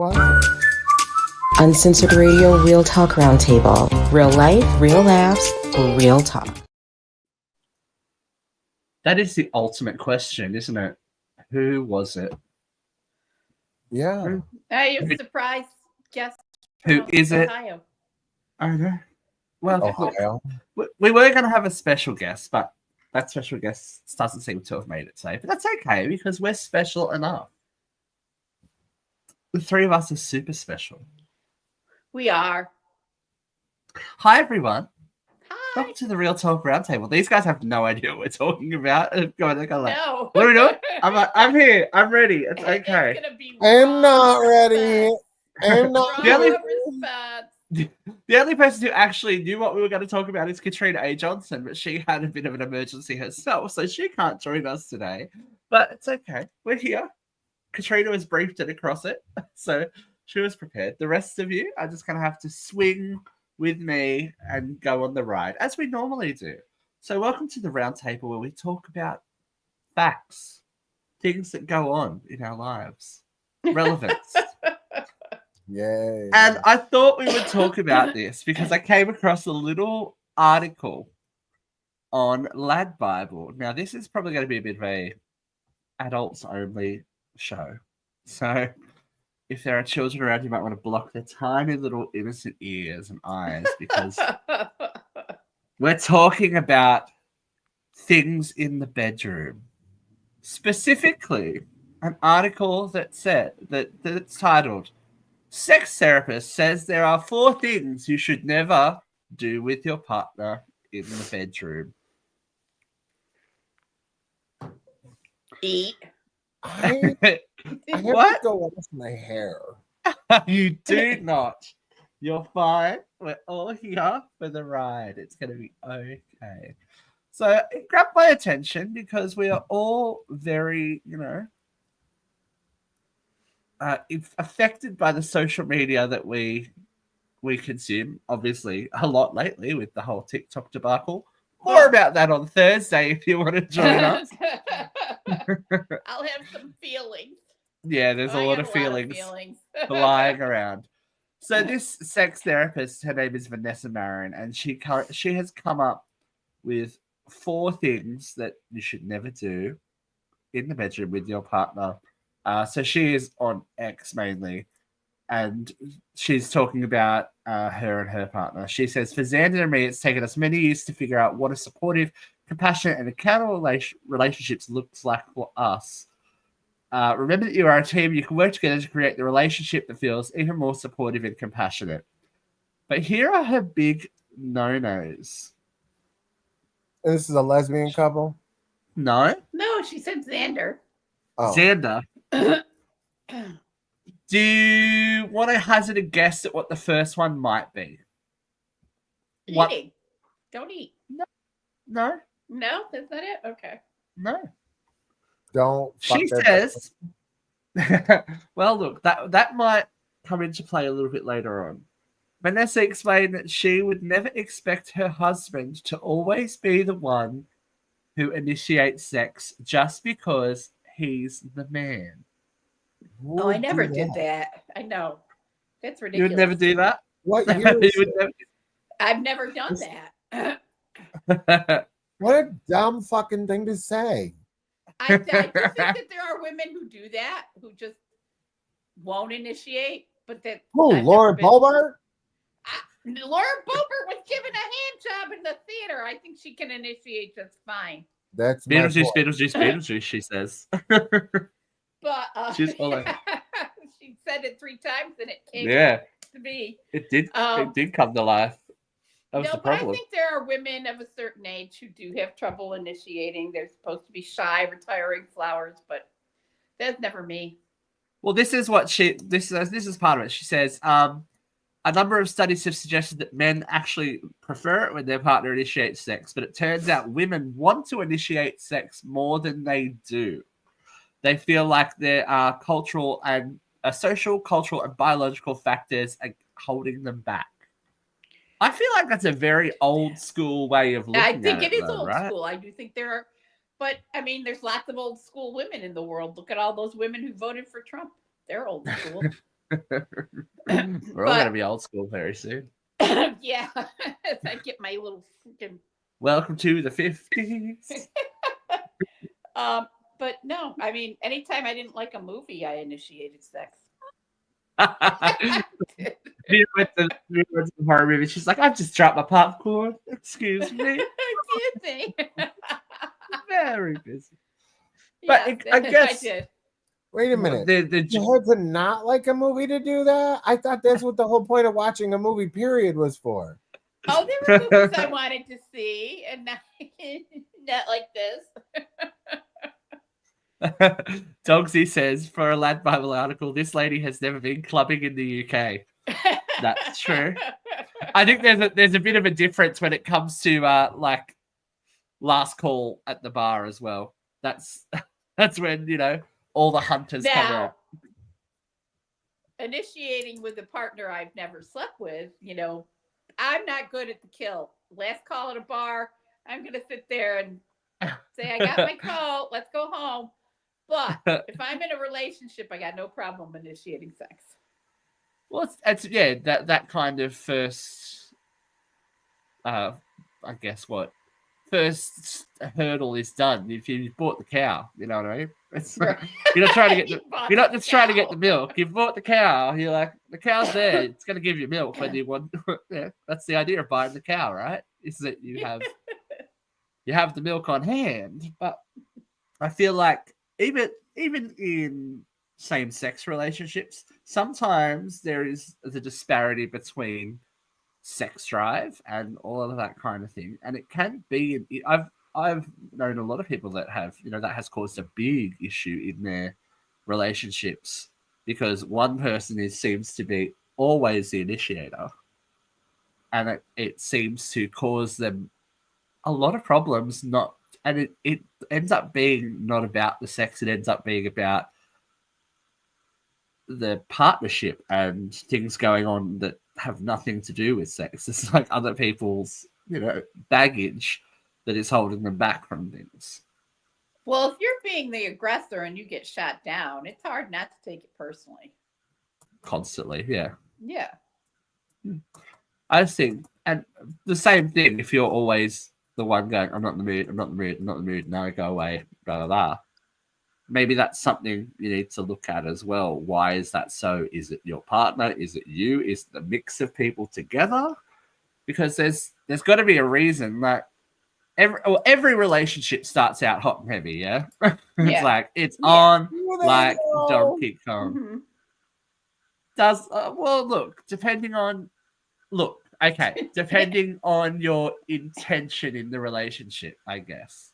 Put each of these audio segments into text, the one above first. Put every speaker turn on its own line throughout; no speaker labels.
What?
Uncensored Radio, Real Talk Roundtable. Real life, real laughs, real talk.
That is the ultimate question, isn't it? Who was it?
Yeah.
Hey, you're surprised guest
Who is it?
Ohio.
I don't know. Well,
Ohio.
we were going to have a special guest, but that special guest doesn't seem to have made it today. But that's okay because we're special enough. The three of us are super special.
We are.
Hi, everyone.
Hi.
Welcome to the Real Talk Roundtable. These guys have no idea what we're talking about. Go on, they're like,
No.
what are we doing? I'm here. I'm ready. It's okay.
It's gonna be
I'm not
wrong
ready. I'm not
response.
The only-
Wrong response.
The only person who actually knew what we were going to talk about is Katrina A. Johnson, but she had a bit of an emergency herself, so she can't join us today. But it's okay. We're here. Katrina was briefed it across it, so she was prepared. The rest of you are just going to have to swing with me and go on the ride, as we normally do. So welcome to the round table where we talk about facts, things that go on in our lives, relevance.
Yay.
And I thought we would talk about this because I came across a little article on Lad Bible. Now, this is probably going to be a bit of a adults only show. So if there are children around, you might want to block their tiny little innocent ears and eyes because we're talking about things in the bedroom. Specifically, an article that said that's titled Sex Therapist Says There Are 4 Things You Should Never Do with Your Partner in the Bedroom.
Eat.
I have
What?
to go wash my hair.
You do not. You're fine. We're all here for the ride. It's going to be okay. So it grabbed my attention because we are all very, affected by the social media that we consume, obviously, a lot lately with the whole TikTok debacle. More about that on Thursday if you want to join us.
I'll have some feelings.
Yeah, there's a
I
lot
have
of feelings
feelings.
flying around. So this sex therapist, her name is Vanessa Marin, and she has come up with 4 things that you should never do in the bedroom with your partner. So she is on X mainly, and she's talking about her and her partner. She says, for Xander and me, it's taken us many years to figure out what a supportive, compassionate, and accountable relationships looks like for us. Remember that you are a team. You can work together to create the relationship that feels even more supportive and compassionate. But here are her big no-nos.
And this is a lesbian couple?
No?
No, she said Xander.
Oh.
Xander, do you want to hazard a guess at what the first one might be? What?
Eating. Don't eat.
No?
No, that's not it? Okay.
No.
Don't.
She
fuck their
says, well, look, that might come into play a little bit later on. Vanessa explained that she would never expect her husband to always be the one who initiates sex just because he's the man.
Who
Oh, I
would
never
do
did that. I know. That's
You
ridiculous.
would never do that?
What
You
year is
would
it?
I've never done that.
never...
What a dumb fucking thing to say.
I do think that there are women who do that, who just won't initiate, but that
Who,
I've
Laura
never been-
Boebert?
Laura Boebert was given a hand job in the theater. I think she can initiate just fine.
That's my
Beetlejuice,
point.
Beetlejuice, she says.
But
She's all over.
she said it 3 times and it came
Yeah,
to me.
it did come to life. That was
No,
the
but I
problem.
think there are women of a certain age who do have trouble initiating. They're supposed to be shy, retiring flowers, but that's never me.
Well, this is what this is part of it. She says, a number of studies have suggested that men actually prefer it when their partner initiates sex, but it turns out women want to initiate sex more than they do. They feel like there are social, cultural, and biological factors are holding them back. I feel like that's a very old school way of looking at it.
I think it is
though,
old
right?
school. I do think there are, but I mean, there's lots of old school women in the world. Look at all those women who voted for Trump. They're old school.
We're all going to be old school very soon.
Yeah, as I get my little freaking.
Welcome to the 50s.
But no, I mean, anytime I didn't like a movie, I initiated sex.
We went to the horror movie. She's like, I've just dropped my popcorn. Excuse me.
Excuse me.
Very busy.
But
But I guess
I did.
Wait a minute.
The
You had to not like a movie to do that? I thought that's what the whole point of watching a movie, period, was for.
Oh, there were movies I wanted to see, and not, not like this.
Dogsy says, for a Lad Bible article, this lady has never been clubbing in the UK. That's true. I think there's a bit of a difference when it comes to like last call at the bar as well. That's when, you know, all the hunters come out.
Initiating with a partner I've never slept with, you know, I'm not good at the kill. Last call at a bar, I'm gonna sit there and say, I got my call, let's go home. But if I'm in a relationship, I got no problem initiating sex.
Well, it's yeah, that kind of first, I guess first hurdle is done if you bought the cow. You know what I mean? You're not trying to get you're not just trying to get the milk. You bought the cow. You're like, the cow's there. It's going to give you milk when you want. Yeah, that's the idea of buying the cow, right? Is that you have the milk on hand. But I feel like even in same-sex relationships, sometimes there is the disparity between sex drive and all of that kind of thing, and it can be. I've known a lot of people that have, you know, that has caused a big issue in their relationships because one person seems to be always the initiator, and it seems to cause them a lot of problems. It ends up being not about the sex; it ends up being about the partnership and things going on that have nothing to do with sex. It's like other people's, you know, baggage that is holding them back from things.
Well, if you're being the aggressor and you get shot down, it's hard not to take it personally.
Constantly, yeah.
Yeah.
I think, and the same thing if you're always the one going, I'm not in the mood, I'm not in the mood, I'm not in the mood, now I go away, blah, blah, blah. Maybe that's something you need to look at as well. Why is that so? Is it your partner? Is it you? Is it the mix of people together? Because there's got to be a reason that every relationship starts out hot and heavy, yeah? It's like, it's on like Donkey Kong.
Mm-hmm.
Does, well, look, depending on your intention in the relationship, I guess.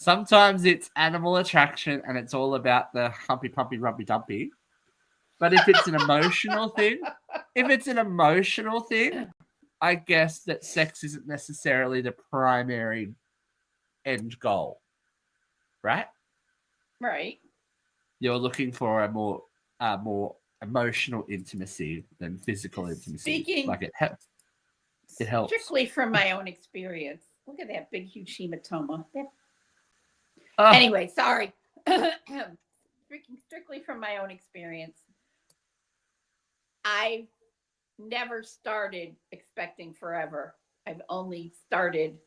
Sometimes it's animal attraction and it's all about the humpy pumpy rumpy dumpy. But if it's an emotional thing, I guess that sex isn't necessarily the primary end goal. Right?
Right.
You're looking for a more emotional intimacy than physical intimacy. It helps.
Strictly from my own experience. Look at that big huge hematoma.
Oh.
Anyway, sorry. Strictly from my own experience, I never started expecting forever. I've only started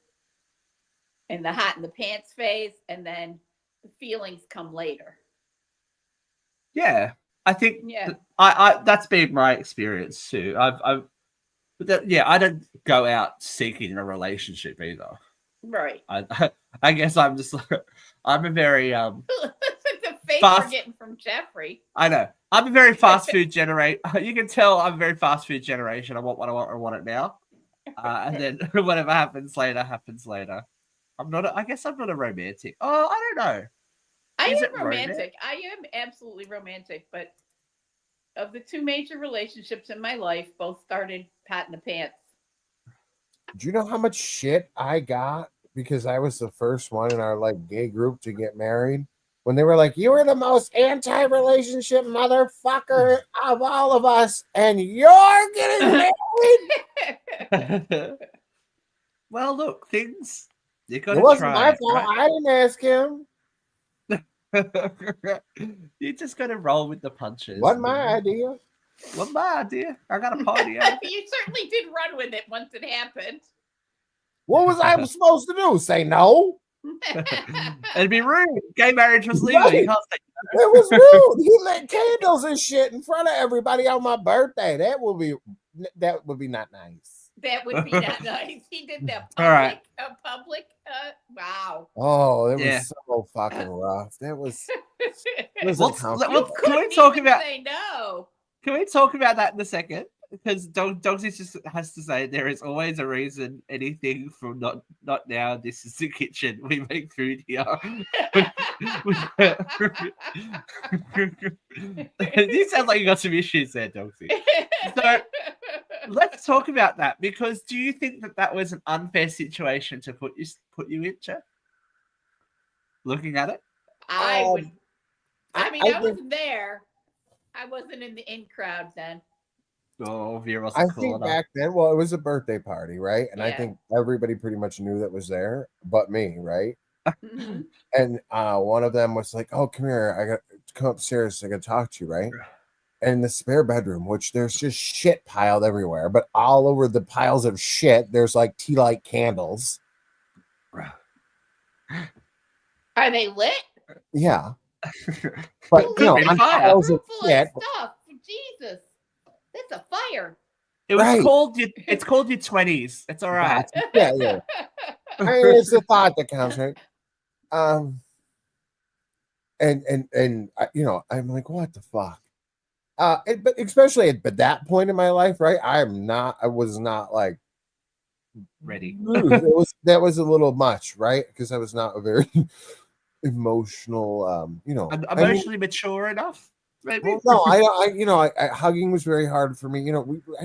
in the hot in the pants phase, and then the feelings come later.
Yeah, I think I that's been my experience too. I don't go out seeking a relationship either.
Right.
I guess I'm just I'm a very
the face
fast,
we're getting from Jeffrey.
I know. I'm a very fast food generation. You can tell I'm a very fast food generation. I want what I want. I want it now. And then whatever happens later, happens later. I guess I'm not a romantic. Oh, I don't know.
I am romantic. I am absolutely romantic. But of the two major relationships in my life, both started hot in the pants.
Do you know how much shit I got because I was the first one in our like gay group to get married? When they were like, you were the most anti-relationship motherfucker of all of us, and you're getting married.
Well, look, things you got to try.
It wasn't my fault.
Right?
I didn't ask him.
You just got to roll with the punches.
Wasn't my idea.
Wasn't my idea. I got a party out of it.
You certainly did run with it once it happened.
What was I supposed to do? Say no?
It'd be rude. Gay marriage was legal.
Right.
You can't say
It was rude. He lit candles and shit in front of everybody on my birthday. That would be not nice.
That would be not nice. He did that
All right.
public. Wow.
Oh, it
Yeah.
was so fucking rough. That was.
Can we talk about?
Say no.
Can we talk about that in a second? Because Dogsy just has to say there is always a reason. Anything from not now. This is the kitchen. We make food here. You sound like you got some issues there, Dogsy. So let's talk about that, because do you think that was an unfair situation to put you into? Looking at it,
I would. I mean, I
think-
wasn't there. I wasn't in the in crowd then.
oh, Vera
I
wasn't cool
think
enough.
back then, well, it was a birthday party, right? And I
Yeah.
think everybody pretty much knew that was there, but me, right?
Mhm.
And one of them was like, "Oh, come here! I got to come upstairs. I got to talk to you, right?" And in the spare bedroom, which there's just shit piled everywhere, but all over the piles of shit, there's like tea light candles.
Are they lit?
Yeah, but
Could
on
be fire.
piles of
Room full
shit.
of stuff. Jesus, that's a fire.
It was
Right.
called your. It's called your 20s. It's all right.
Yeah. I mean, it's the thought that counts, right? And I'm like, what the fuck? But especially at that point in my life, right? I was not like
Ready.
that was a little much, right? Because I was not a very emotional,
Emotionally mature enough. Maybe.
Well, no, hugging was very hard for me. I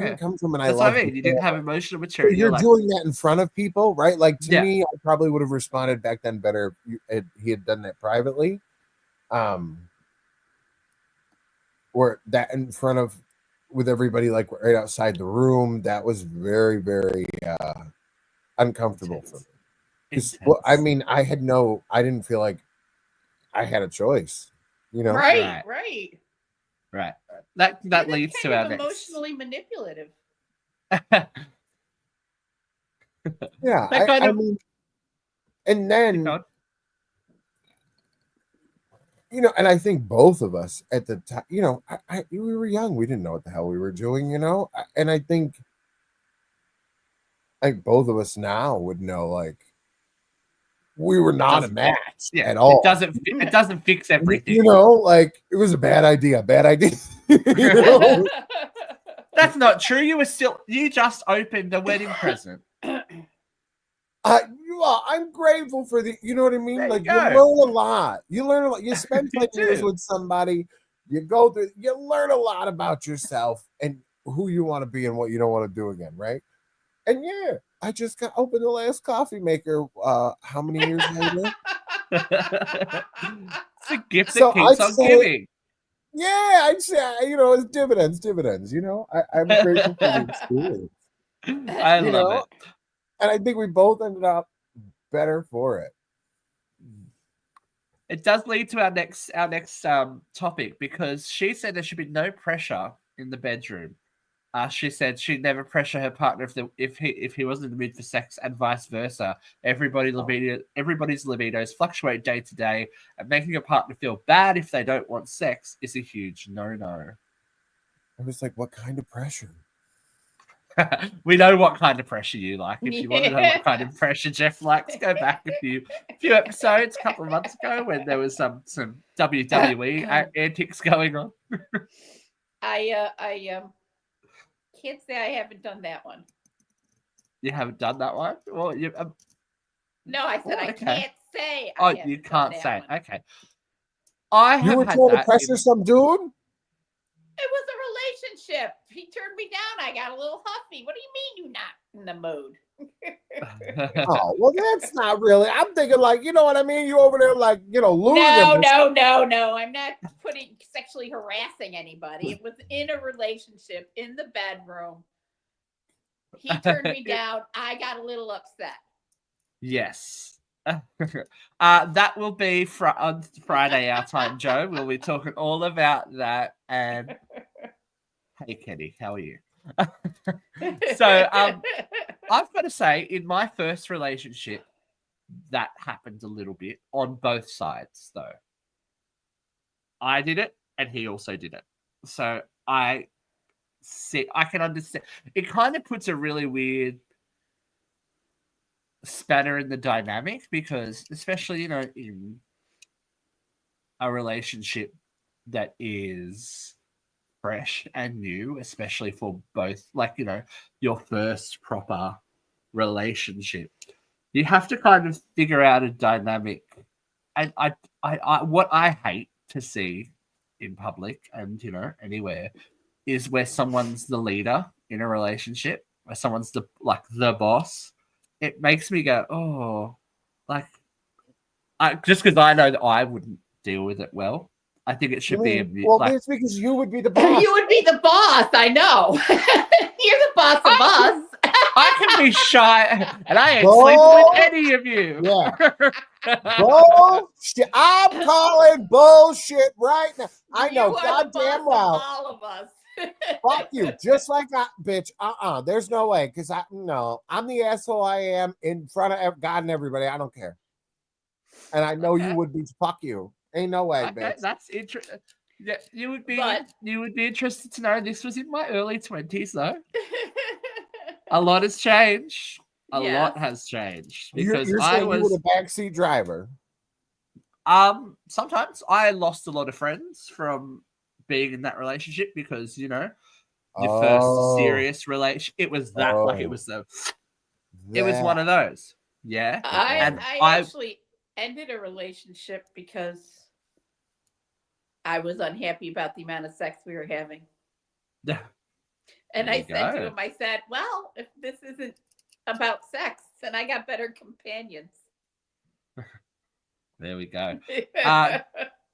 didn't come from an I
That's
love
what I mean. You didn't have emotional maturity.
You're
Like,
doing that in front of people, right? Like to
Yeah.
me, I probably would have responded back then better if he had done that privately. Or that in front of with everybody like right outside the room, that was very, very uncomfortable for me. 'Cause, well, I mean, I didn't feel like I had a choice,
Right.
right. That
It is
leads to
kind
our
of
next.
emotionally manipulative.
Yeah,
That kind
I
of-
mean, and then
God.
and I think both of us at the time, we were young, we didn't know what the hell we were doing, and I think both of us now would know, like, we were not a match at all.
It doesn't fix everything.
Like it was a bad idea.
That's not true. You just opened a wedding present.
I'm grateful for you know what I mean?
There
Like
you
you
go.
learn a lot. You spend 10
You
years
do.
with somebody, you learn a lot about yourself and who you want to be and what you don't want to do again, right? And yeah, I just got opened the last coffee maker how many years later?
It's a gift
So
that keeps
I'd
on
say-
giving.
Yeah, I'd say it's dividends. I'm grateful for the experience.
I love it.
And I think we both ended up better for it.
It does lead to our next topic, because she said there should be no pressure in the bedroom. She said she'd never pressure her partner if he wasn't in the mood for sex, and vice versa. Everybody's libidos fluctuate day to day, and making a partner feel bad if they don't want sex is a huge no-no.
I was like, what kind of pressure?
We know what kind of pressure you like. If you want to know what kind of pressure Jeff likes, go back a few episodes, a couple of months ago, when there was some WWE antics going on.
I can't say I haven't done that one.
You haven't done that one? Well,
No, I said I
okay.
can't say.
Oh,
haven't
you
done
can't
that
say.
one.
Okay. I
You
have
were
had
trying to
that
pressure
in-
some dude?
It was a relationship. He turned me down. I got a little huffy. What do you mean you're not in the mood?
Oh, well, that's not really. I'm thinking like, you know what I mean? You over there like, losing.
No. I'm not sexually harassing anybody. It was in a relationship in the bedroom. He turned me down. I got a little upset.
Yes. That will be on Friday our time, Joe. We'll be talking all about that, and Hey, Kenny, how are you? So, I've got to say, in my first relationship, that happened a little bit on both sides, though. I did it, and he also did it. So I can understand. It kind of puts a really weird spanner in the dynamic because, especially in a relationship that is fresh and new, especially for both, your first proper relationship, you have to kind of figure out a dynamic. And what I hate to see in public and anywhere is where someone's the leader in a relationship, where someone's the boss. It makes me go, oh, just because I know that I wouldn't deal with it well. I think it should be
it's because you would be the boss.
You would be the boss. I know. You're the boss of us.
I can be shy, and I ain't sleeping with any of you.
Yeah. Bullshit. I'm calling bullshit right now. I know, goddamn well.
All of us.
Fuck you. Just like that, bitch. There's no way. Because I'm the asshole I am in front of God and everybody. I don't care. And I know you would be. Fuck you. Ain't no way, bitch.
That's interesting. Yeah, you would be interested to know this was in my early 20s, though. A lot has changed. A lot has changed because
you're saying you were the backseat driver.
Sometimes I lost a lot of friends from being in that relationship because your first serious relation. It was that it was it was one of those. Yeah,
I actually ended a relationship because I was unhappy about the amount of sex we were having. And I said to him, I said, well, if this isn't about sex, then I got better companions.
There we go.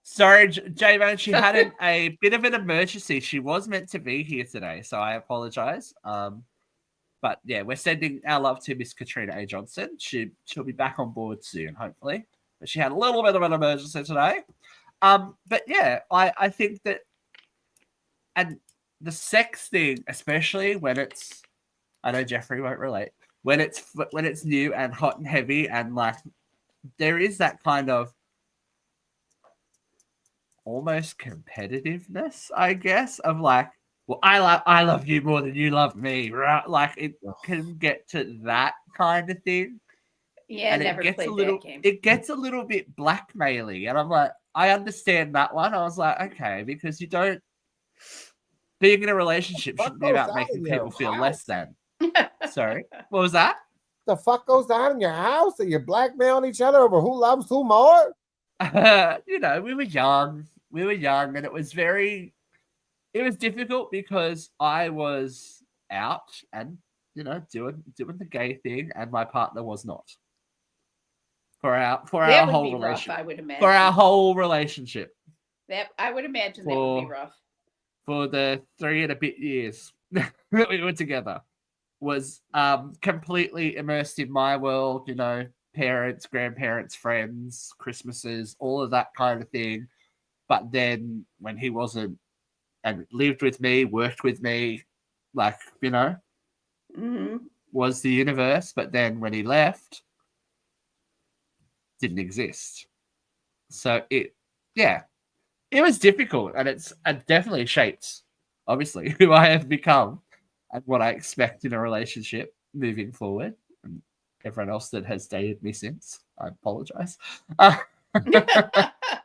Sorry, J-Man, she had a bit of an emergency. She was meant to be here today, so I apologize. But yeah, we're sending our love to Miss Katrina A. Johnson. She'll be back on board soon, hopefully. But she had a little bit of an emergency today. But yeah, I think that, and the sex thing, especially when it's, I know Jeffrey won't relate, when it's new and hot and heavy and there is that kind of almost competitiveness, I guess, of well, I love you more than you love me, right? It can get to that kind of thing.
Yeah,
and
never
it gets
played
a little,
that game.
It gets a little bit blackmailing, and I'm like, I understand that one. I was like, okay, because you don't. Being in a relationship shouldn't be about making people feel less than. Sorry, what was that?
The fuck goes on in your house that you're blackmailing each other over who loves who more?
We were young. And it was difficult because I was out and doing the gay thing, and my partner was not. For our whole relationship,
rough, I would imagine.
For our whole relationship,
that I would imagine that would be rough.
For the 3 and a bit years that we were together, was completely immersed in my world. Parents, grandparents, friends, Christmases, all of that kind of thing. But then when he wasn't and lived with me, worked with me,
mm-hmm.
was the universe. But then when he left, didn't exist. So it was difficult, and it definitely shaped, obviously, who I have become and what I expect in a relationship moving forward. And everyone else that has dated me since, I apologize. But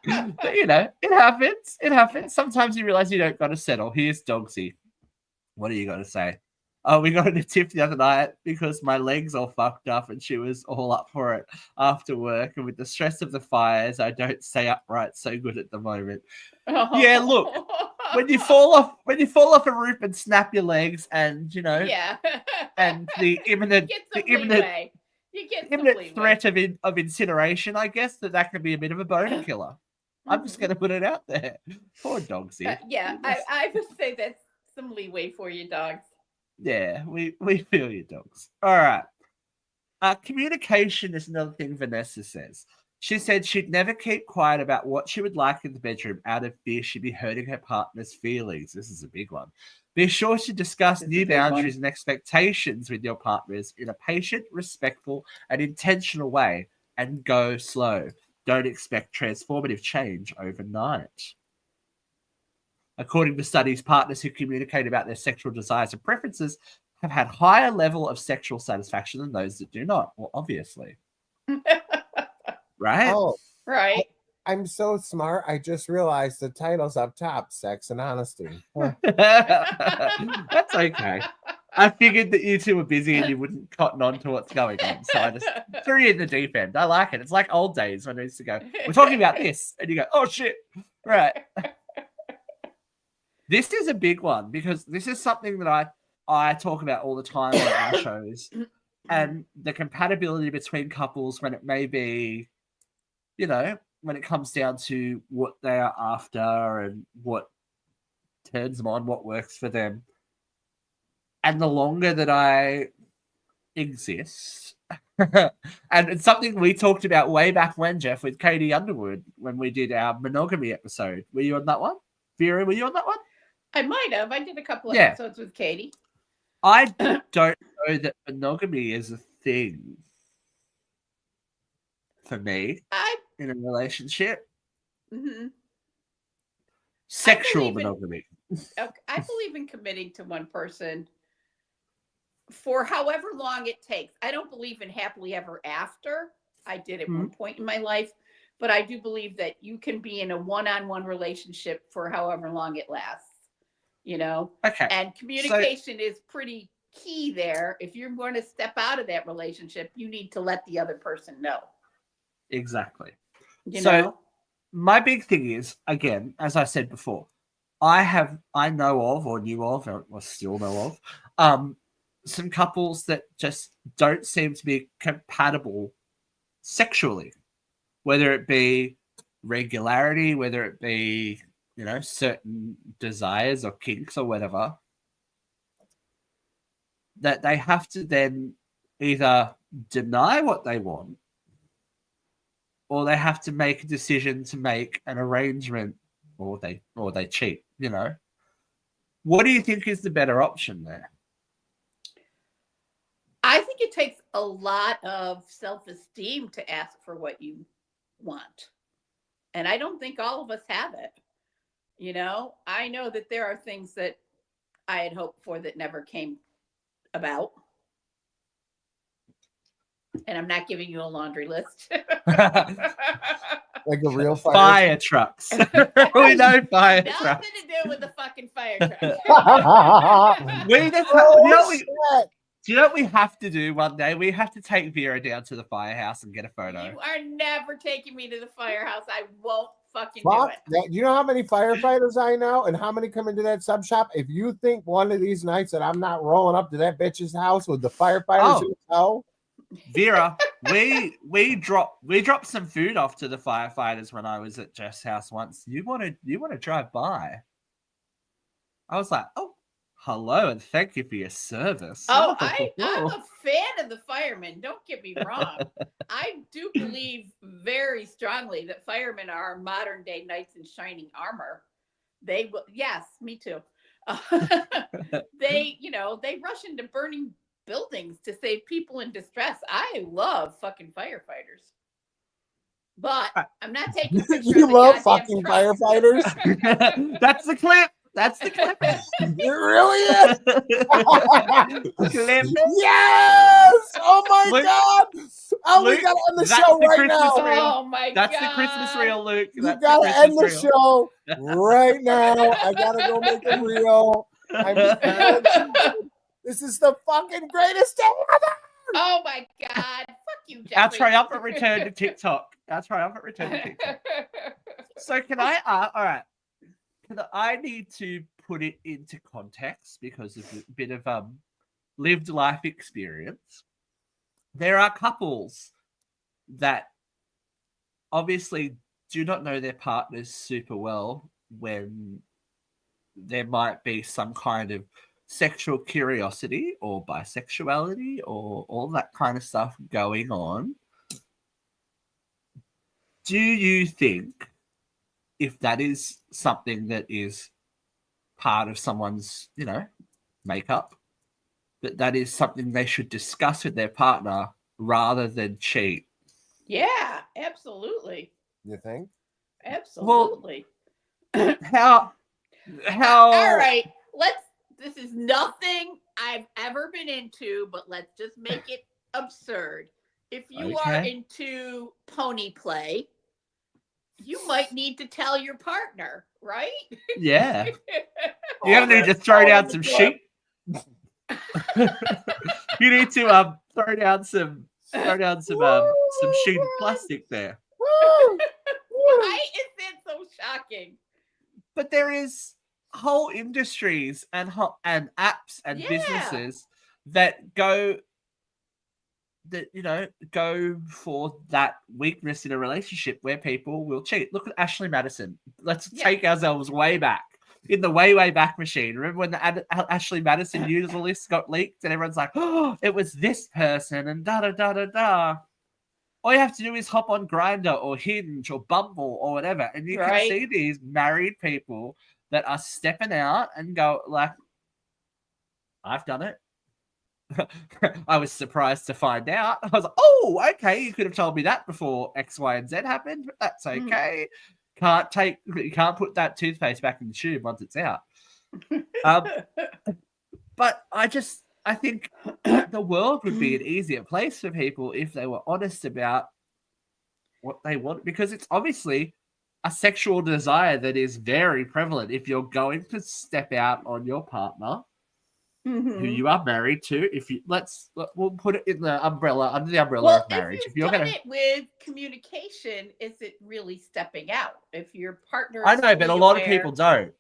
it happens. It happens. Sometimes you realize you don't got to settle. Here's Dogsy. What do you got to say? Oh, we got in a tip the other night because my legs all fucked up and she was all up for it after work. And with the stress of the fires, I don't stay upright so good at the moment. Oh. Yeah, look, when you fall off a roof and snap your legs, and and the imminent threat of incineration, I guess that could be a bit of a bone killer. I'm just going to put it out there. Poor Dogsy.
I would say that's some leeway for you, dogs.
Yeah, we feel you, dogs. All right. Communication is another thing Vanessa says. She said she'd never keep quiet about what she would like in the bedroom out of fear she'd be hurting her partner's feelings. This is a big one. Be sure to discuss
This is
new
a big one.
boundaries and expectations with your partners in a patient, respectful, and intentional way, and go slow. Don't expect transformative change overnight. According to studies, partners who communicate about their sexual desires and preferences have had higher level of sexual satisfaction than those that do not. Well, obviously. Right?
Oh,
Right.
I'm so smart. I just realized the title's up top, Sex and Honesty. Huh.
That's okay. I figured that you two were busy and you wouldn't cotton on to what's going on. So I just threw you in the deep end. I like it. It's like old days when I used to go, we're talking about this. And you go, oh, shit. Right. This is a big one because this is something that I talk about all the time on our shows. And the compatibility between couples when it may be, you know, when it comes down to what they are after and what turns them on, what works for them. And the longer that I exist, and it's something we talked about way back when, Jeff, with Katie Underwood, when we did our monogamy episode. Were you on that one? Vera, were you on that one?
I might have. I did a couple of
Yeah.
episodes with Katie.
I don't know that monogamy is a thing for me in a relationship.
Mm-hmm.
Sexual monogamy.
I believe in committing to one person for however long it takes. I don't believe in happily ever after. I did at one point in my life, but I do believe that you can be in a one-on-one relationship for however long it lasts, you know?
Okay.
And communication is pretty key there. If you're going to step out of that relationship, you need to let the other person know.
Exactly.
You know?
My big thing is, again, as I said before, I know of or knew of or still know of some couples that just don't seem to be compatible sexually, whether it be regularity, whether it be, you know, certain desires or kinks or whatever, that they have to then either deny what they want or they have to make a decision to make an arrangement or they cheat, you know. What do you think is the better option there?
I think it takes a lot of self-esteem to ask for what you want. And I don't think all of us have it. You know, I know that there are things that I had hoped for that never came about. And I'm not giving you a laundry list.
Like a real
fire trucks. We know fire trucks.
Nothing to do with the fucking fire truck.
Do you know what we have to do one day? We have to take Vera down to the firehouse and get a photo.
You are never taking me to the firehouse. I won't fucking do it.
You know how many firefighters I know and how many come into that sub shop? If you think one of these nights that I'm not rolling up to that bitch's house with the firefighters in tow,
Vera, we dropped some food off to the firefighters when I was at Jeff's house once. You want to drive by? I was like, oh, hello, and thank you for your service.
Oh, I'm a fan of the firemen. Don't get me wrong. I do believe very strongly that firemen are modern day knights in shining armor. They will, yes, me too. They rush into burning buildings to save people in distress. I love fucking firefighters. But I'm not taking pictures.
You love fucking firefighters?
That's the clip. That's the clip.
It really is.
Clip.
Yes! Oh my God! Oh,
Luke,
we gotta end the show right now.
Oh my God!
That's the Christmas reel, Luke.
You gotta end the show right now. I gotta go make it real. This is the fucking greatest day ever.
Oh my God! Fuck you, Jeffrey.
Our triumphant return to TikTok. So can I? All right. I need to put it into context because of a bit of lived life experience. There are couples that obviously do not know their partners super well when there might be some kind of sexual curiosity or bisexuality or all that kind of stuff going on. Do you think if that is something that is part of someone's, makeup, that is something they should discuss with their partner rather than cheat?
Yeah, absolutely.
You think?
Absolutely.
How
All right. This is nothing I've ever been into, but let's just make it absurd. If you are
Okay.
into pony play, you might need to tell your partner, right?
Yeah. You're gonna need to throw down some sheep. You need to throw down some sheeted plastic there.
Why is it so shocking?
But there is whole industries and apps and
Yeah.
businesses that go for that weakness in a relationship where people will cheat. Look at Ashley Madison. Let's take ourselves way back in the way back machine. Remember when the Ashley Madison user list got leaked and everyone's like, oh, it was this person and da da da da da. All you have to do is hop on Grindr or Hinge or Bumble or whatever, and you can see these married people that are stepping out and go like, I've done it. I was surprised to find out. I was like, oh, okay, you could have told me that before X, Y, and Z happened, but that's okay. You can't put that toothpaste back in the tube once it's out. But I think the world would be an easier place for people if they were honest about what they want, because it's obviously a sexual desire that is very prevalent if you're going to step out on your partner who you are married to. We'll put it in the umbrella, under the umbrella of marriage.
If you're done it with communication, is it really stepping out? If your partner,
I know, but a lot of people don't.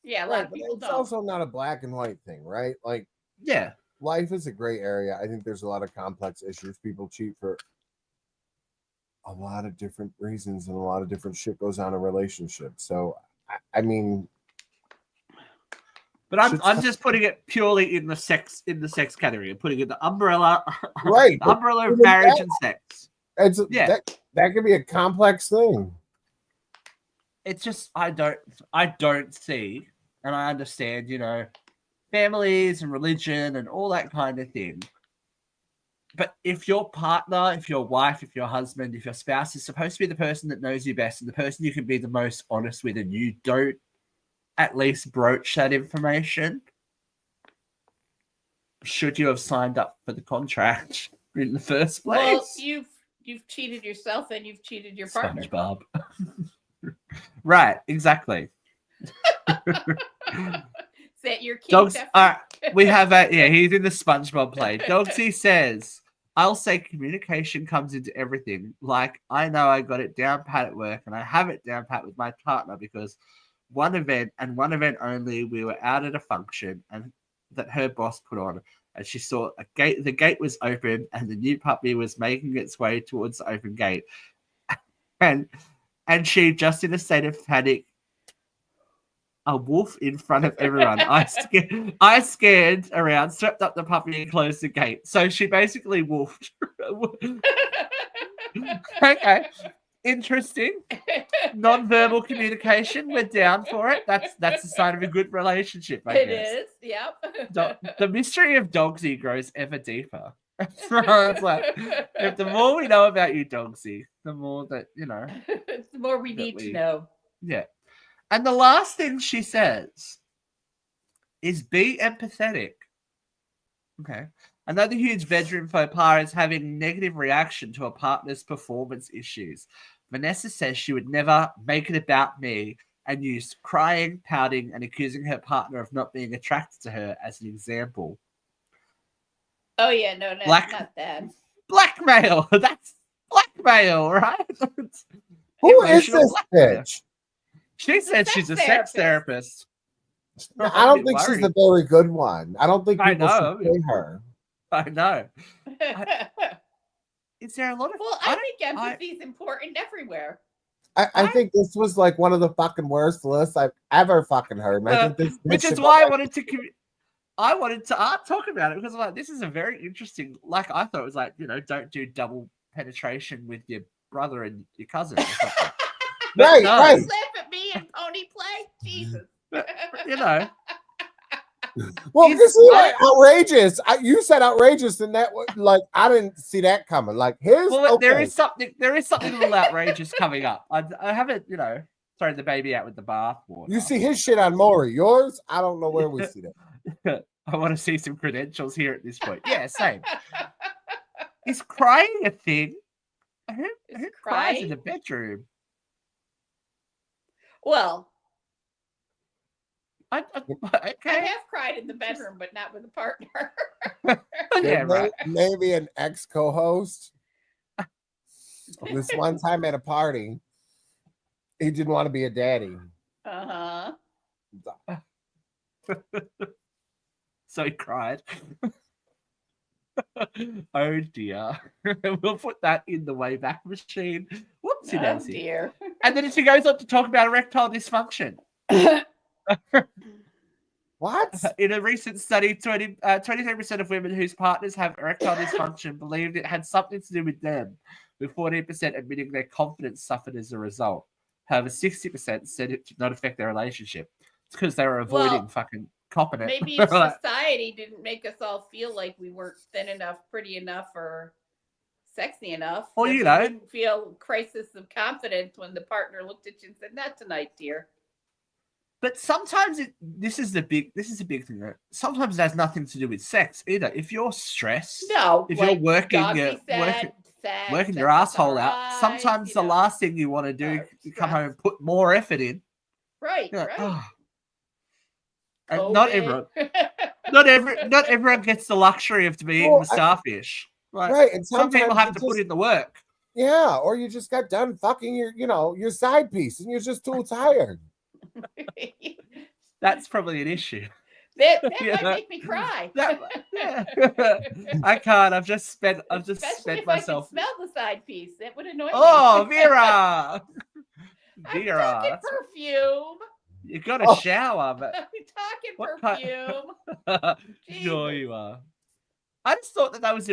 Yeah, a lot of people
it's
don't.
also not a black and white thing, right? Like,
yeah,
life is a gray area. I think there's a lot of complex issues. People cheat for a lot of different reasons, and a lot of different shit goes on in relationships. So, I mean,
but I'm just putting it purely in the sex category. I'm putting it in the umbrella,
right?
The umbrella of marriage and sex.
That could be a complex thing.
It's just I don't see, and I understand, families and religion and all that kind of thing. But if your partner, if your wife, if your husband, if your spouse is supposed to be the person that knows you best and the person you can be the most honest with, and you don't at least broach that information, should you have signed up for the contract in the first place?
Well, you've cheated yourself and you've cheated your partner.
SpongeBob. Right, exactly.
Is that your king?
Dogs, we have he's in the SpongeBob play. Dogsy says, I'll say communication comes into everything. Like, I know I got it down pat at work, and I have it down pat with my partner because one event and one event only, we were out at a function and that her boss put on, and she saw the gate was open and the new puppy was making its way towards the open gate. And she, just in a state of panic, a wolf in front of everyone. I scared around, swept up the puppy and closed the gate. So she basically wolfed. Okay. Interesting. Non-verbal communication. We're down for it. That's a sign of a good relationship, I guess.
It is, yep.
The mystery of Dogsy grows ever deeper. It's like, if the more we know about you, Dogsy, the more that,
the more we need to know.
Yeah. And the last thing she says is be empathetic. Okay. Another huge bedroom faux pas is having negative reaction to a partner's performance issues. Vanessa says she would never make it about me and used crying, pouting, and accusing her partner of not being attracted to her as an example.
Oh, yeah, no, not that.
Blackmail. That's blackmail, right?
Who is this bitch?
She said she's a sex therapist.
I don't think she's the very good one. I don't think people should pay her.
I know. Is there a lot of...
Well, I think empathy is important everywhere.
I think this was like one of the fucking worst lists I've ever fucking heard. I think this
which is why I wanted to talk about it, because I'm like, this is a very interesting... Like, I thought it was like, don't do double penetration with your brother and your cousin or something.
Right,
no.
right.
Laugh at me and pony play? Jesus.
You know,
Well,
He's-
because he like outrageous. You said outrageous, and that like I didn't see that coming. Like his,
well,
okay.
there is something a little outrageous coming up. I haven't, thrown the baby out with the bathwater.
You see his shit on Maury. Yours, I don't know where we see that.
I want to see some credentials here at this point. Yeah, same. Is crying a thing? Who cries in
crying?
the bedroom?
Well,
I
I
okay.
have cried in the bedroom, but not with a partner.
Yeah, right.
Maybe an ex co-host. This one time at a party, he didn't want to be a daddy.
Uh-huh.
So he cried. Oh dear. We'll put that in the Wayback Machine. Whoopsie
Oh
daisy.
dear.
And then she goes on to talk about erectile dysfunction.
What?
In a recent study, 23% of women whose partners have erectile dysfunction believed it had something to do with them, with 14% admitting their confidence suffered as a result. However, 60% said it did not affect their relationship. It's because they were avoiding fucking copping it.
Maybe if society didn't make us all feel like we weren't thin enough, pretty enough, or sexy enough.
Well,
that
you
we
know.
wouldn't feel crisis of confidence when the partner looked at you and said, "Not tonight, dear."
But sometimes this is a big thing. Right? Sometimes it has nothing to do with sex either. If you're stressed,
No,
if
like
you're working
Doggy said, sex,
working your
that's
asshole
all
out,
right,
sometimes the last thing you want to do is come home and put more effort in.
Right,
You're like,
right.
"Oh." And not
COVID.
everyone gets the luxury of being the starfish. Like,
Right, and
some people
sometimes
have to put in the work.
Yeah, or you just got done fucking your side piece, and you're just too tired.
That's probably an issue.
That
You
might
know?
make me cry.
Yeah. I can't. I've just spent
Especially if
myself.
I could smell the side piece. That would annoy
Oh,
me.
Vera!
I'm
Vera,
talking perfume.
you got a shower, but
I'm talking
What
perfume.
sure
Jesus.
you are. I just thought that was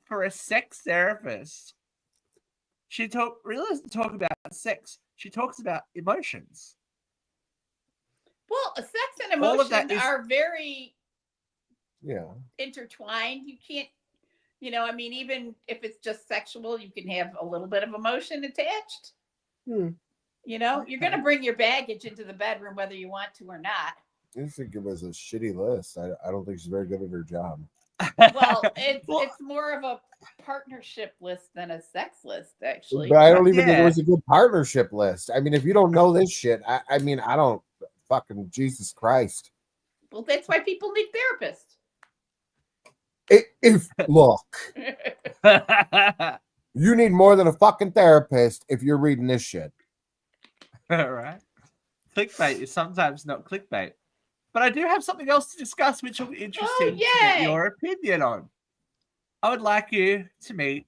for a sex therapist. She really doesn't talk about sex. She talks about emotions.
Well, sex and
All of
emotion
that is-
are very
Yeah.
intertwined. You can't, even if it's just sexual, you can have a little bit of emotion attached. You're going to bring your baggage into the bedroom whether you want to or not.
I think it was a shitty list. I don't think she's very good at her job.
Well, it's more of a partnership list than a sex list, actually.
But I don't even think it
Yeah.
was a good partnership list. I mean, if you don't know this shit, I don't fucking Jesus Christ.
Well, that's why people need therapists.
If look, you need more than a fucking therapist if you're reading this shit.
All right. Clickbait is sometimes not clickbait. But I do have something else to discuss, which will be interesting to get
yay!
your opinion on. I would like you to meet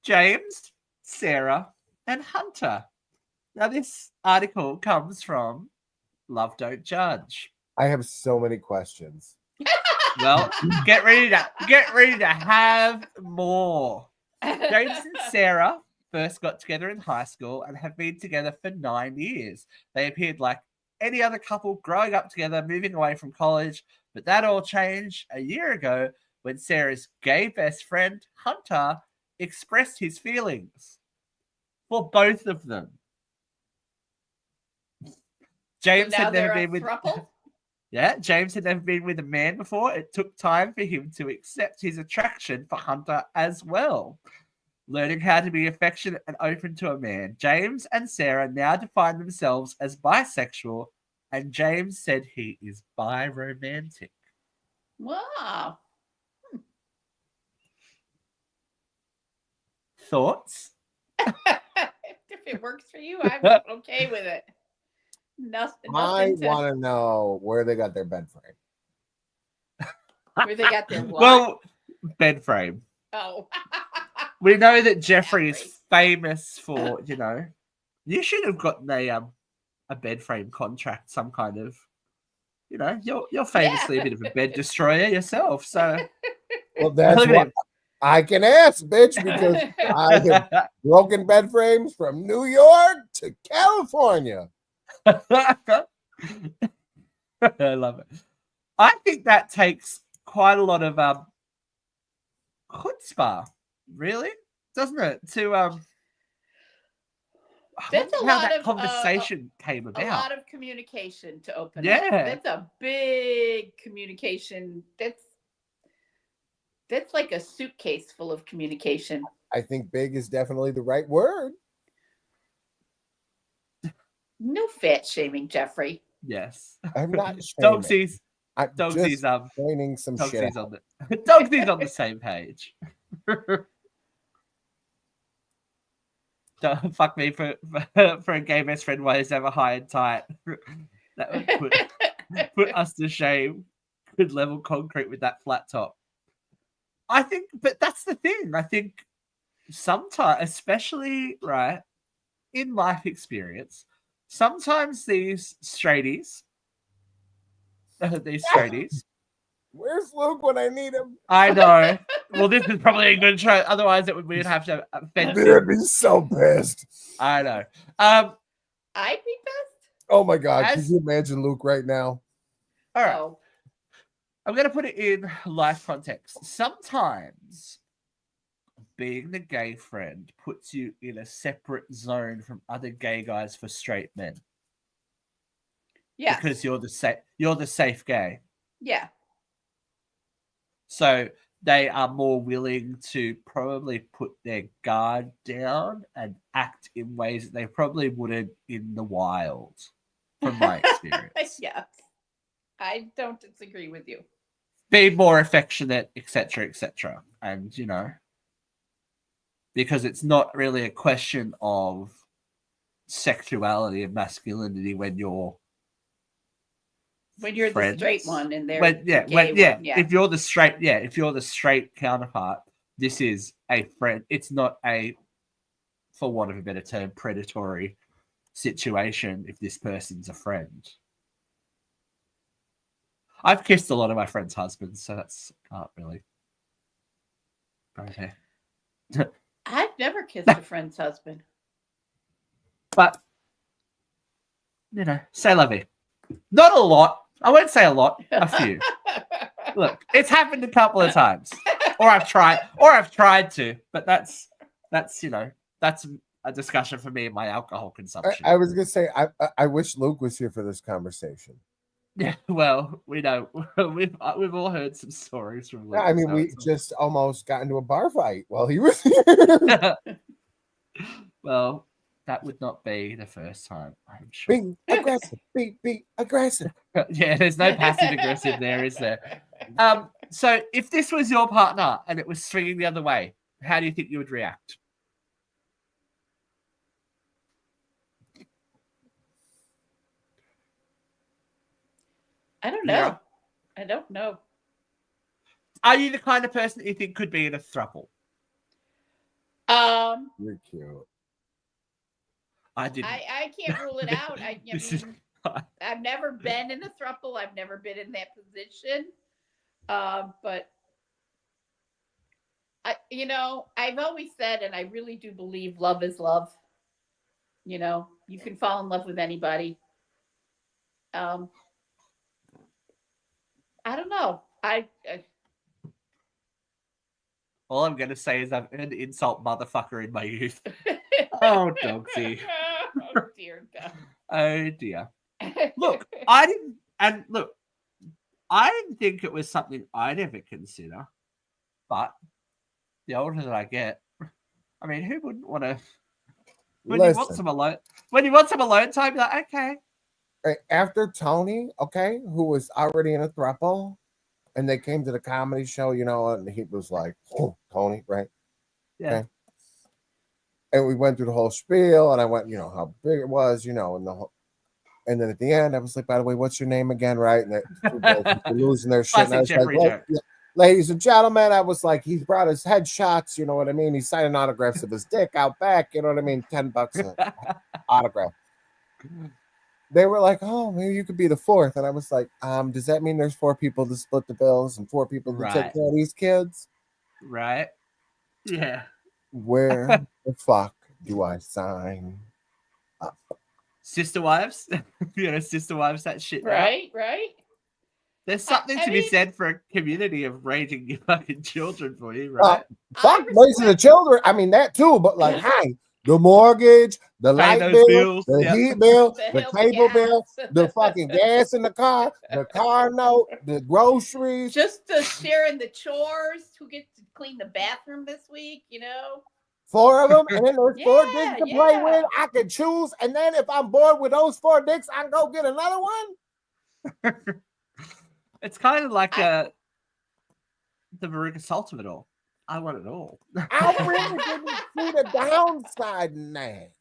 James, Sarah, and Hunter. Now, this article comes from Love Don't Judge.
I have so many questions.
Well, get ready to have more. James and Sarah first got together in high school and have been together for 9 years. They appeared like any other couple growing up together, moving away from college, but that all changed a year ago when Sarah's gay best friend, Hunter, expressed his feelings for both of them. James
So now
had never
they're
been with...
a throuple?
Yeah, James had never been with a man before. It took time for him to accept his attraction for Hunter as well. Learning how to be affectionate and open to a man, James and Sarah now define themselves as bisexual, and James said he is bi-romantic.
Wow.
Thoughts?
If it works for you, I'm okay with it. Nothing
I want to know where they got their bed frame.
where they got their what?
Well, bed frame.
Oh.
We know that Jeffrey is famous for, you should have gotten a bed frame contract, some kind of, you're famously a bit of a bed destroyer yourself. So,
Well, that's
Look at
what
him.
I can ask, bitch, because I have broken bed frames from New York to California.
I love it. I think that takes quite a lot of chutzpah, really, doesn't it? To I
That's
wonder
a
how
lot
that
of
conversation came
a
about.
lot of communication to open up.
Yeah.
That's a big communication. That's like a suitcase full of communication.
I think big is definitely the right word.
No fat shaming, Jeffrey.
Yes.
I'm not shaming.
Dogsy's
I'm
Dogsy's
just pointing some shit
Dogsy's
out.
on the Dogsy's on the same page. Don't fuck me for a gay best friend while he's ever high and tight. That would put us to shame. Good level concrete with that flat top. I think, but that's the thing. I think sometimes, especially right in life experience, sometimes these straighties,
Where's Luke when I need him?
I know. Well, this is probably a good show. Otherwise, we'd have to offend
Dude, I'd be so pissed.
I know.
I'd be pissed.
Oh my God.
As-
Can you imagine Luke right now?
All right.
Oh.
I'm going to put it in life context. Sometimes being the gay friend puts you in a separate zone from other gay guys for straight men.
Yeah.
Because you're the safe gay.
Yeah.
So they are more willing to probably put their guard down and act in ways that they probably wouldn't in the wild, from my experience.
Yes. I don't disagree with you.
Be more affectionate, etc., etc. And, because it's not really a question of sexuality and masculinity when you're
the straight one and they're
when,
the gay one. Yeah.
If you're the straight counterpart, this is a friend. It's not a, for want of a better term, predatory situation if this person's a friend. I've kissed a lot of my friends' husbands, so that's not really. Okay.
I've never kissed a friend's husband.
But, say la vie. Not a lot. I won't say a lot. A few. Look, it's happened a couple of times, or I've tried to. But that's a discussion for me and my alcohol consumption.
I was gonna say I wish Luke was here for this conversation.
Yeah, well, we know we've all heard some stories from Luke.
I mean, we just almost got into a bar fight while he was here.
Well, that would not be the first time, I'm sure.
Be aggressive. Be aggressive.
Yeah, there's no passive aggressive there, is there? So if this was your partner and it was swinging the other way, how do you think you would react?
I don't know.
Yeah.
I don't know.
Are you the kind of person that you think could be in a throuple?
You're cute.
I didn't.
I can't rule it out. I mean, I've never been in a throuple. I've never been in that position. But I've always said, and I really do believe love is love. You can fall in love with anybody. I don't know.
All I'm going to say is I've earned insult motherfucker in my youth. Oh, Dogsy.
Oh, dear God.
Oh, dear. Look, I didn't think it was something I'd ever consider. But the older that I get, I mean, who wouldn't want to... When you want some alone time, you're like, okay.
After Tony, okay, who was already in a throuple, and they came to the comedy show, and he was like, oh, Tony, right?
Yeah. Okay.
And we went through the whole spiel, and I went, how big it was, and and then at the end, I was like, by the way, what's your name again, right? And they're losing their shit. And I was like, ladies and gentlemen, I was like, he brought his headshots, you know what I mean? He's signing autographs of his dick out back, you know what I mean? $10 an autograph. They were like, oh, maybe you could be the fourth. And I was like, does that mean there's 4 people to split the bills and 4 people to take care of these kids?
Right. Yeah.
Where the fuck do I sign up?
Sister wives. Sister wives that shit now.
Right.
There's something
I
to be
mean-
said for a community of raising your fucking children for you, right?
Fuck raising the children. I mean that too, but like, hey, the mortgage, the
Pay
light
those
bill,
bills,
the
yeah.
heat bill,
The
the
help
cable
gas.
bill, the fucking gas in the car note, the groceries.
Just the sharing the chores. Who gets to clean the bathroom this week?
4 of them, and then there's 4
Yeah,
dicks to play
yeah.
with. I can choose, and then if I'm bored with those 4 dicks, I can go get another one.
It's kind of like the Veruca Salt of it all. I want it all.
I really didn't see the downside in that.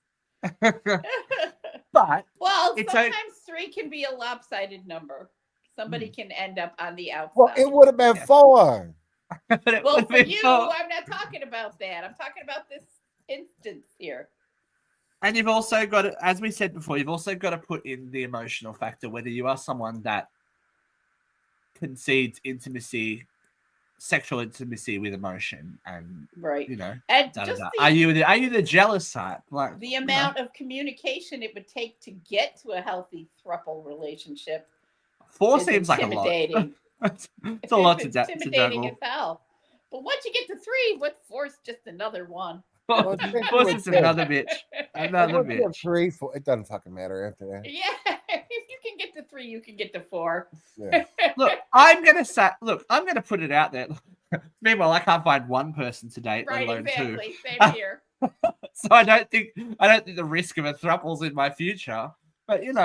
But
Well,
It's
sometimes 3 can be a lopsided number. Somebody can end up on the outside.
Well, it would have been 4.
Well, for you, I'm not talking about that. I'm talking about this instance here.
And you've also got to, as we said before, you've also got to put in the emotional factor, whether you are someone that concedes intimacy, sexual intimacy with emotion, and
Right.
just
And just
are you the jealous type? Like
the amount of communication it would take to get to a healthy throuple relationship.
4
is
seems like a lot.
intimidating.
It's a lot to
intimidating as
juggle.
hell. But once you get to 3, what 4's just another one.
Well, I think
Plus,
it
it's
would
another bitch. Another
Once you have
bitch.
3, 4, it doesn't fucking matter after that.
Yeah, if you can get to 3, you can get to 4.
Yeah.
Look, I'm gonna put it out there. Meanwhile, I can't find one person to date,
Right,
let alone
exactly.
2.
Same here.
So I don't think the risk of a thruple's in my future. But
It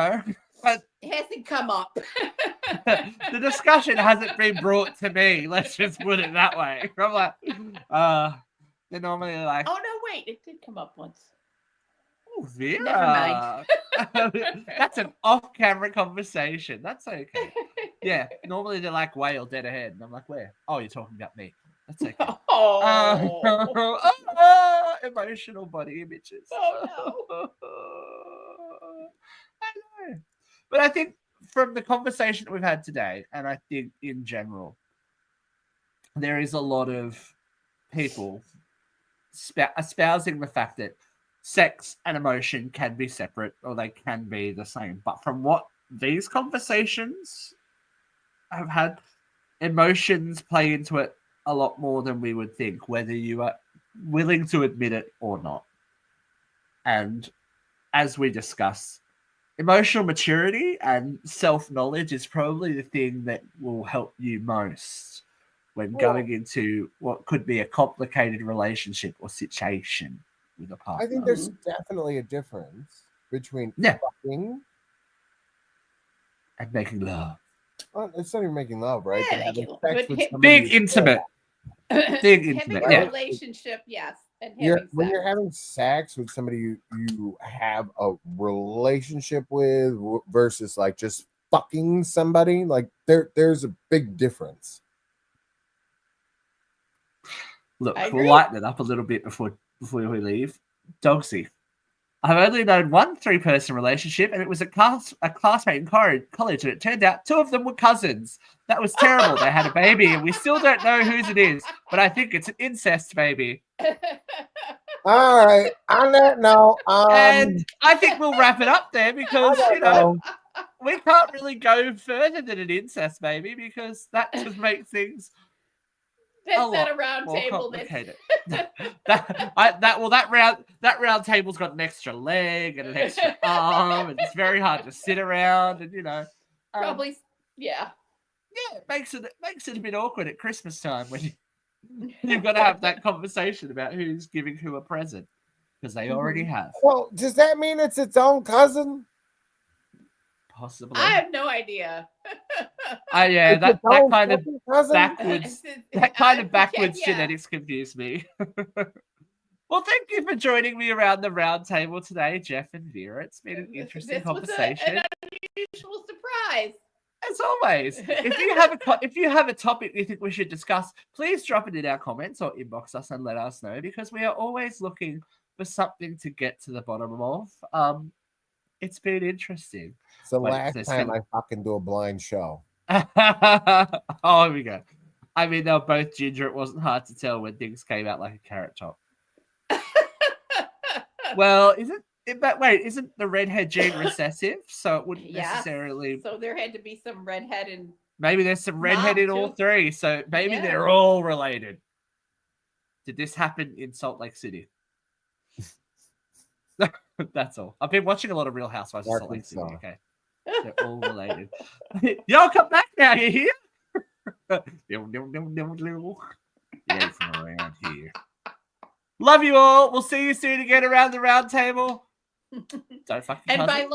hasn't come up.
the discussion hasn't been brought to me. Let's just put it that way. I'm like, they're normally like,
Oh no, wait, it did come up once.
oh, Vera.
Never mind.
That's an off-camera conversation. That's okay. Yeah, normally they're like way or dead ahead, and I'm like, where? Oh, you're talking about me. That's okay.
Oh.
Emotional body images.
Oh,
I know. But I think from the conversation that we've had today, and I think in general, there is a lot of people espousing the fact that sex and emotion can be separate or they can be the same. But from what these conversations have had, emotions play into it a lot more than we would think, whether you are willing to admit it or not. And as we discuss, emotional maturity and self-knowledge is probably the thing that will help you most when going into what could be a complicated relationship or situation with a partner.
I think there's definitely a difference between
Yeah.
fucking
and making love.
Well, it's not even making love, right?
Yeah,
But having
making love.
sex
But
with
hit-
somebody
Big
you
intimate.
care
Big
Having
intimate.
a
Yeah.
relationship, yes. And
You're,
having
when
sex.
you're having sex with somebody you have a relationship with versus like just fucking somebody, like there's a big difference.
Look,
I
we'll
agree.
lighten it up a little bit before we leave. Dogsy. I've only known one 3-person relationship, and it was a classmate in college, and it turned out 2 of them were cousins. That was terrible. They had a baby, and we still don't know whose it is, but I think it's an incest baby.
All right, on that note,
And I think we'll wrap it up there because, we can't really go further than an incest baby because that just makes things
That's not a round
more
table.
complicated. that round table's got an extra leg and an extra arm, and it's very hard to sit around, and
Probably, yeah.
yeah, it makes it a bit awkward at Christmas time when you've got to have that conversation about who's giving who a present because they already have.
well, does that mean it's its own cousin?
Possibly.
I have no idea.
Yeah,
It's
that
its own
kind of
fucking cousin?
backwards that kind of backwards
Yeah.
genetics confuse me. Well, thank you for joining me around the round table today, Jeff and Vera. It's been an interesting
This was
conversation.
an unusual surprise.
As always, if you have a topic you think we should discuss, please drop it in our comments or inbox us and let us know because we are always looking for something to get to the bottom of. It's been interesting.
It's the
Wait,
last
there's
time
gonna-
I fucking do a blind show.
Oh, here we go. I mean, they were both ginger. It wasn't hard to tell when things came out like a carrot top. Well, isn't the redhead gene recessive? So it wouldn't
Yes.
necessarily.
So there had to be some redhead and
Maybe there's some redhead in all
too.
three. So maybe
Yeah.
they're all related. Did this happen in Salt Lake City? That's all. I've been watching a lot of Real Housewives of Salt Lake City.
Arkansas.
Okay, they're all related. Y'all come back now. You hear? Away from around here. Love you all. We'll see you soon again around the round table. Don't fucking
and
cuss
by
it.